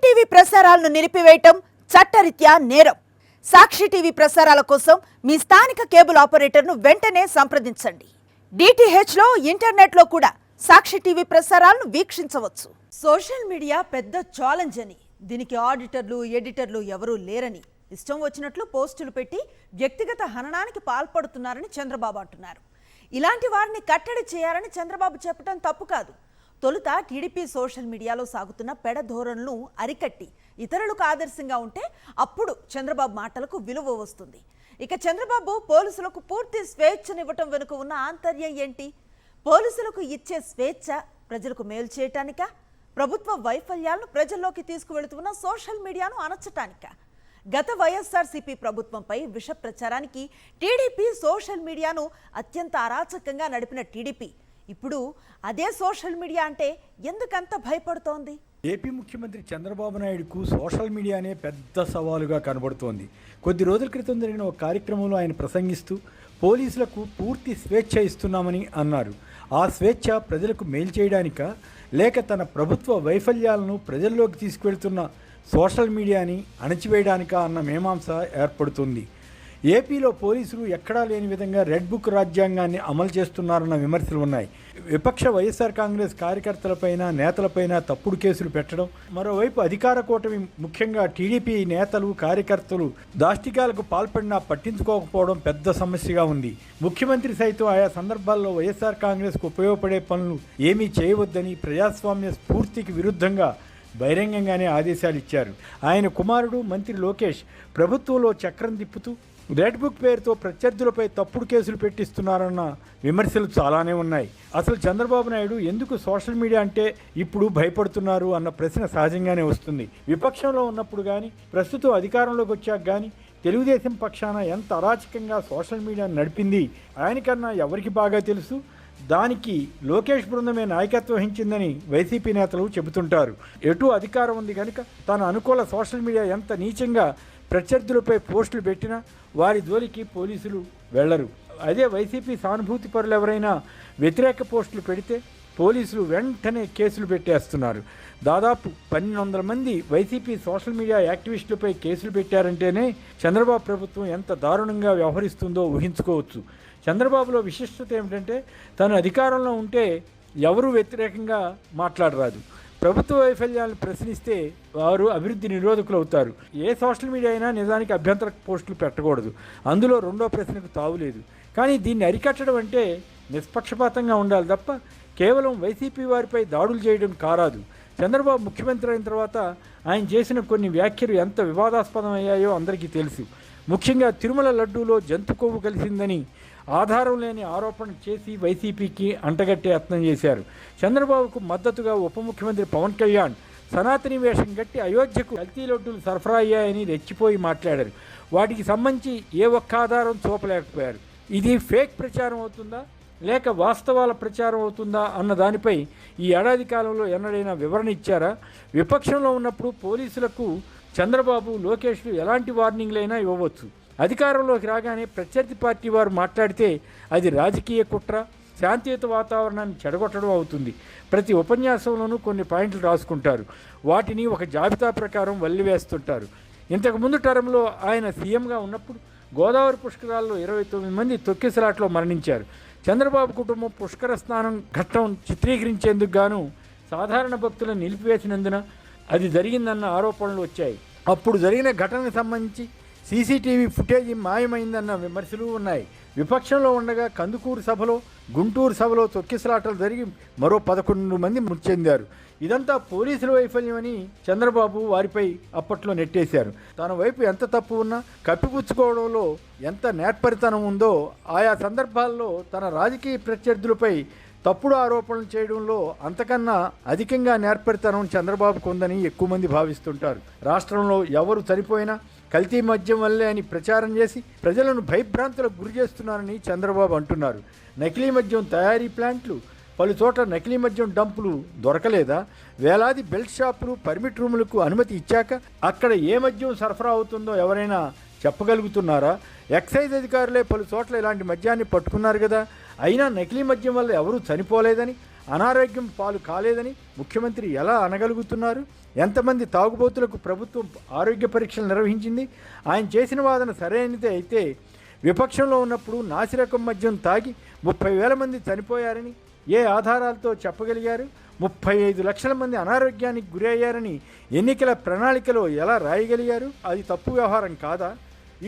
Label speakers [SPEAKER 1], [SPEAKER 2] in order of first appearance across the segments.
[SPEAKER 1] TV ప్రసారాలను నిలిపివేయటం చట్టరీత్యా నేరం. సాక్షి టీవీ ప్రసారాల కోసం మీ స్థానిక కేబుల్ ఆపరేటర్ను వెంటనే సంప్రదించండి. DTH లో ఇంటర్నెట్ లో కూడా సాక్షి టీవీ ప్రసారాలను వీక్షించవచ్చు. సోషల్ మీడియా పెద్ద ఛాలెంజ్ అని, దీనికి ఆడిటర్లు ఎడిటర్లు ఎవరూ లేరని, ఇష్టం వచ్చినట్లు పోస్టులు పెట్టి వ్యక్తిగత హననానికి పాల్పడుతున్నారని చంద్రబాబు అంటున్నారు. ఇలాంటి వారిని కట్టడి చేయాలని చంద్రబాబు చెప్పడం తప్పు కాదు. తొలుత టీడీపీ సోషల్ మీడియాలో సాగుతున్న పెడధోరణులను అరికట్టి ఇతరులకు ఆదర్శంగా ఉంటే అప్పుడు చంద్రబాబు మాటలకు విలువ వస్తుంది. ఇక చంద్రబాబు పోలీసులకు పూర్తి స్వేచ్ఛనివ్వటం వెనుక ఉన్న ఆంతర్యం ఏంటి? పోలీసులకు ఇచ్చే స్వేచ్ఛ ప్రజలకు మేలు చేయటానికా? ప్రభుత్వ వైఫల్యాలను ప్రజల్లోకి తీసుకువెళుతున్న సోషల్ మీడియాను అణచటానికా? గత వైఎస్ఆర్సీపీ ప్రభుత్వంపై విష ప్రచారానికి టీడీపీ సోషల్ మీడియాను అత్యంత అరాచకంగా నడిపిన టీడీపీ ఇప్పుడు అదే సోషల్ మీడియా అంటే ఎందుకంత భయపడుతోంది?
[SPEAKER 2] ఏపీ ముఖ్యమంత్రి చంద్రబాబు నాయుడుకు సోషల్ మీడియానే పెద్ద సవాలుగా కనబడుతోంది. కొద్ది రోజుల క్రితం జరిగిన ఒక కార్యక్రమంలో ఆయన ప్రసంగిస్తూ పోలీసులకు పూర్తి స్వేచ్ఛ ఇస్తున్నామని అన్నారు. ఆ స్వేచ్ఛ ప్రజలకు మేలు చేయడానికా, లేక తన ప్రభుత్వ వైఫల్యాలను ప్రజల్లోకి తీసుకువెళ్తున్న సోషల్ మీడియాని అణచివేయడానికా అన్న మీమాంస ఏర్పడుతుంది. ఏపీలో పోలీసులు ఎక్కడా లేని విధంగా రెడ్ బుక్ రాజ్యాంగాన్ని అమలు చేస్తున్నారన్న విమర్శలు ఉన్నాయి. విపక్ష వైఎస్ఆర్ కాంగ్రెస్ కార్యకర్తలపైన నేతలపైన తప్పుడు కేసులు పెట్టడం, మరోవైపు అధికార కూటమి ముఖ్యంగా టీడీపీ నేతలు కార్యకర్తలు దాష్టికాలకు పాల్పడినా పట్టించుకోకపోవడం పెద్ద సమస్యగా ఉంది. ముఖ్యమంత్రి సైతం ఆయా సందర్భాల్లో వైఎస్ఆర్ కాంగ్రెస్కు ఉపయోగపడే పనులు ఏమీ చేయవద్దని ప్రజాస్వామ్య స్ఫూర్తికి విరుద్ధంగా బహిరంగంగానే ఆదేశాలు ఇచ్చారు. ఆయన కుమారుడు మంత్రి లోకేష్ ప్రభుత్వంలో చక్రం తిప్పుతూ రెడ్ బుక్ పేరుతో ప్రత్యర్థులపై తప్పుడు కేసులు పెట్టిస్తున్నారన్న విమర్శలు చాలానే ఉన్నాయి. అసలు చంద్రబాబు నాయుడు ఎందుకు సోషల్ మీడియా అంటే ఇప్పుడు భయపడుతున్నారు అన్న ప్రశ్న సహజంగానే వస్తుంది. విపక్షంలో ఉన్నప్పుడు కానీ, ప్రస్తుతం అధికారంలోకి వచ్చాక కానీ తెలుగుదేశం పక్షాన ఎంత అరాచకంగా సోషల్ మీడియాను నడిపింది ఆయనకన్నా ఎవరికి బాగా తెలుసు. దానికి లోకేష్ బృందమే నాయకత్వం వహించిందని వైసీపీ నేతలు చెబుతుంటారు. ఎటు అధికారం ఉంది కనుక తన అనుకూల సోషల్ మీడియా ఎంత నీచంగా ప్రత్యర్థులపై పోస్టులు పెట్టినా వారి జోలికి పోలీసులు వెళ్లరు. అదే వైసీపీ సానుభూతి పరులు ఎవరైనా వ్యతిరేక పోస్టులు పెడితే పోలీసులు వెంటనే కేసులు పెట్టేస్తున్నారు. దాదాపు 1200 మంది వైసీపీ సోషల్ మీడియా యాక్టివిస్టులపై కేసులు పెట్టారంటేనే చంద్రబాబు ప్రభుత్వం ఎంత దారుణంగా వ్యవహరిస్తుందో ఊహించుకోవచ్చు. చంద్రబాబులో విశిష్టత ఏమిటంటే తను అధికారంలో ఉంటే ఎవరూ వ్యతిరేకంగా మాట్లాడరాదు. ప్రభుత్వ వైఫల్యాలను ప్రశ్నిస్తే వారు అభివృద్ధి నిరోధకులు అవుతారు. ఏ సోషల్ మీడియా అయినా నిజానికి అభ్యంతర పోస్టులు పెట్టకూడదు. అందులో రెండో ప్రశ్నకు తావులేదు. కానీ దీన్ని అరికట్టడం అంటే నిష్పక్షపాతంగా ఉండాలి తప్ప కేవలం వైసీపీ వారిపై దాడులు చేయడం కారాదు. చంద్రబాబు ముఖ్యమంత్రి అయిన తర్వాత ఆయన చేసిన కొన్ని వ్యాఖ్యలు ఎంత వివాదాస్పదం అయ్యాయో అందరికీ తెలుసు. ముఖ్యంగా తిరుమల లడ్డూలో జంతు కొవ్వు కలిసిందని ఆధారం లేని ఆరోపణ చేసి వైసీపీకి అంటగట్టే యత్నం చేశారు. చంద్రబాబుకు మద్దతుగా ఉప ముఖ్యమంత్రి పవన్ కళ్యాణ్ సనాతని వేషం కట్టి అయోధ్యకు కల్తీ లడ్డూలు సరఫరా అయ్యాయని రెచ్చిపోయి మాట్లాడారు. వాటికి సంబంధించి ఏ ఒక్క ఆధారం చూపలేకపోయారు. ఇది ఫేక్ ప్రచారం అవుతుందా లేక వాస్తవాల ప్రచారం అవుతుందా అన్న దానిపై ఈ ఏడాది కాలంలో ఎన్నడైనా వివరణ ఇచ్చారా? విపక్షంలో ఉన్నప్పుడు పోలీసులకు చంద్రబాబు లోకేష్లు ఎలాంటి వార్నింగ్లైనా ఇవ్వవచ్చు. అధికారంలోకి రాగానే ప్రత్యర్థి పార్టీ వారు మాట్లాడితే అది రాజకీయ కుట్ర, శాంతియుత వాతావరణాన్ని చెడగొట్టడం అవుతుంది. ప్రతి ఉపన్యాసంలోనూ కొన్ని పాయింట్లు రాసుకుంటారు. వాటిని ఒక జాబితా ప్రకారం వల్లివేస్తుంటారు. ఇంతకుముందు టర్మ్లో ఆయన సీఎంగా ఉన్నప్పుడు గోదావరి పుష్కరాల్లో 29 మంది తొక్కిసలాట్లో మరణించారు. చంద్రబాబు కుటుంబం పుష్కర స్నానం ఘట్టం చిత్రీకరించేందుకు గాను సాధారణ భక్తులను నిలిపివేసినందున అది జరిగిందన్న ఆరోపణలు వచ్చాయి. అప్పుడు జరిగిన ఘటనకు సంబంధించి సీసీటీవీ ఫుటేజీ మాయమైందన్న విమర్శలు ఉన్నాయి. విపక్షంలో ఉండగా కందుకూరు సభలో, గుంటూరు సభలో తొక్కిసలాటలు జరిగి మరో 11 మంది మృతి చెందారు. ఇదంతా పోలీసుల వైఫల్యమని చంద్రబాబు వారిపై అప్పట్లో నెట్టేశారు. తన వైపు ఎంత తప్పు ఉన్నా కప్పిపుచ్చుకోవడంలో ఎంత నేర్పరితనం ఉందో ఆయా సందర్భాల్లో తన రాజకీయ ప్రత్యర్థులపై తప్పుడు ఆరోపణలు చేయడంలో అంతకన్నా అధికంగా నేర్పరితనం చంద్రబాబుకు ఉందని ఎక్కువ మంది భావిస్తుంటారు. రాష్ట్రంలో ఎవరు చనిపోయినా కల్తీ మద్యం వల్లే అని ప్రచారం చేసి ప్రజలను భయభ్రాంతులకు గురి చేస్తున్నారని చంద్రబాబు అంటున్నారు. నకిలీ మద్యం తయారీ ప్లాంట్లు, పలు చోట్ల నకిలీ మద్యం డంపులు దొరకలేదా? వేలాది బెల్ట్ షాపులు, పర్మిట్ రూములకు అనుమతి ఇచ్చాక అక్కడ ఏ మద్యం సరఫరా అవుతుందో ఎవరైనా చెప్పగలుగుతున్నారా? ఎక్సైజ్ అధికారులే పలు చోట్ల ఇలాంటి మద్యాన్ని పట్టుకున్నారు కదా. అయినా నకిలీ మద్యం వల్ల ఎవరూ చనిపోలేదని, అనారోగ్యం పాలు కాలేదని ముఖ్యమంత్రి ఎలా అనగలుగుతున్నారు? ఎంతమంది తాగుబోతులకు ప్రభుత్వం ఆరోగ్య పరీక్షలు నిర్వహించింది? ఆయన చేసిన వాదన సరైనదే అయితే విపక్షంలో ఉన్నప్పుడు నాసిరకం మద్యం తాగి 30,000 మంది చనిపోయారని ఏ ఆధారాలతో చెప్పగలిగారు? 35 లక్షల మంది అనారోగ్యానికి గురి అయ్యారని ఎన్నికల ప్రణాళికలో ఎలా రాయగలిగారు? అది తప్పు వ్యవహారం కాదా?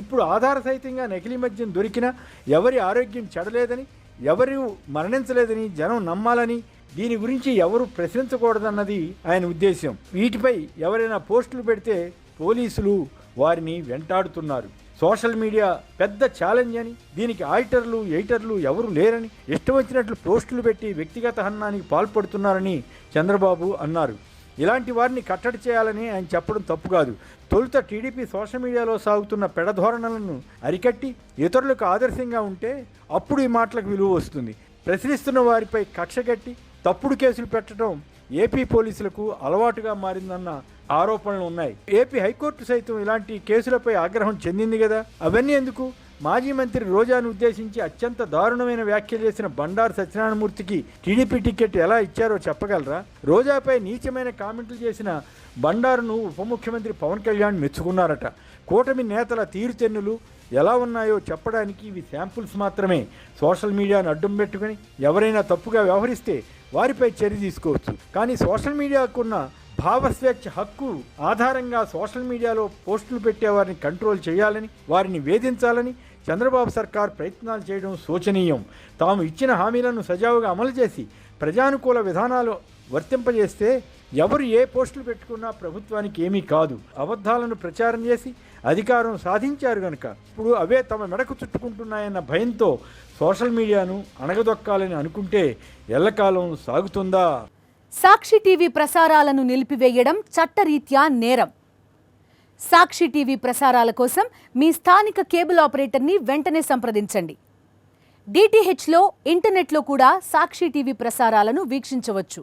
[SPEAKER 2] ఇప్పుడు ఆధార సహితంగా నకిలీ మద్యం దొరికినా ఎవరి ఆరోగ్యం చెడలేదని, ఎవరు మరణించలేదని జనం నమ్మాలని, దీని గురించి ఎవరు ప్రశ్నించకూడదన్నది ఆయన ఉద్దేశం. వీటిపై ఎవరైనా పోస్టులు పెడితే పోలీసులు వారిని వెంటాడుతున్నారు. సోషల్ మీడియా పెద్ద ఛాలెంజ్ అని, దీనికి ఆడిటర్లు ఎడిటర్లు ఎవరు లేరని ఇష్టం వచ్చినట్లు పోస్టులు పెట్టి వ్యక్తిగత హననానికి పాల్పడుతున్నారని చంద్రబాబు అన్నారు. ఇలాంటి వారిని కట్టడి చేయాలని ఆయన చెప్పడం తప్పు కాదు. తొలుత టీడీపీ సోషల్ మీడియాలో సాగుతున్న పెడధోరణలను అరికట్టి ఇతరులకు ఆదర్శంగా ఉంటే అప్పుడు ఈ మాటలకు విలువ వస్తుంది. ప్రశ్నిస్తున్న వారిపై కక్ష కట్టి తప్పుడు కేసులు పెట్టడం ఏపీ పోలీసులకు అలవాటుగా మారిందన్న ఆరోపణలు ఉన్నాయి. ఏపీ హైకోర్టు సైతం ఇలాంటి కేసులపై ఆగ్రహం చెందింది కదా. అవన్నీ ఎందుకు? మాజీ మంత్రి రోజాను ఉద్దేశించి అత్యంత దారుణమైన వ్యాఖ్యలు చేసిన బండారు సత్యనారాయణమూర్తికి టీడీపీ టికెట్ ఎలా ఇచ్చారో చెప్పగలరా? రోజాపై నీచమైన కామెంట్లు చేసిన బండారును ఉప ముఖ్యమంత్రి పవన్ కళ్యాణ్ మెచ్చుకున్నారట. కూటమి నేతల తీరుతెన్నులు ఎలా ఉన్నాయో చెప్పడానికి ఇవి శాంపుల్స్ మాత్రమే. సోషల్ మీడియాను అడ్డం పెట్టుకుని ఎవరైనా తప్పుగా వ్యవహరిస్తే వారిపై చర్య తీసుకోవచ్చు. కానీ సోషల్ మీడియాకున్న భావస్వేచ్ఛ హక్కు ఆధారంగా సోషల్ మీడియాలో పోస్టులు పెట్టే వారిని కంట్రోల్ చేయాలని, వారిని వేధించాలని చంద్రబాబు సర్కార్ ప్రయత్నాలు చేయడం శోచనీయం. తాము ఇచ్చిన హామీలను సజావుగా అమలు చేసి ప్రజానుకూల విధానాలు వర్తింపజేస్తే ఎవరు ఏ పోస్టులు పెట్టుకున్నా ప్రభుత్వానికి ఏమీ కాదు. అబద్ధాలను ప్రచారం చేసి అధికారం సాధించారు కనుక ఇప్పుడు అవే తమ మెడకు చుట్టుకుంటున్నాయన్న భయంతో సోషల్ మీడియాను అణగదొక్కాలని అనుకుంటే ఎల్లకాలం సాగుతుందా?
[SPEAKER 1] సాక్షి టీవీ ప్రసారాలను నిలిపివేయడం చట్టరీత్యా నేరం. సాక్షి టీవీ ప్రసారాల కోసం మీ స్థానిక కేబుల్ ఆపరేటర్ని వెంటనే సంప్రదించండి. డిటిహెచ్లో, ఇంటర్నెట్లో కూడా సాక్షి టీవీ ప్రసారాలను వీక్షించవచ్చు.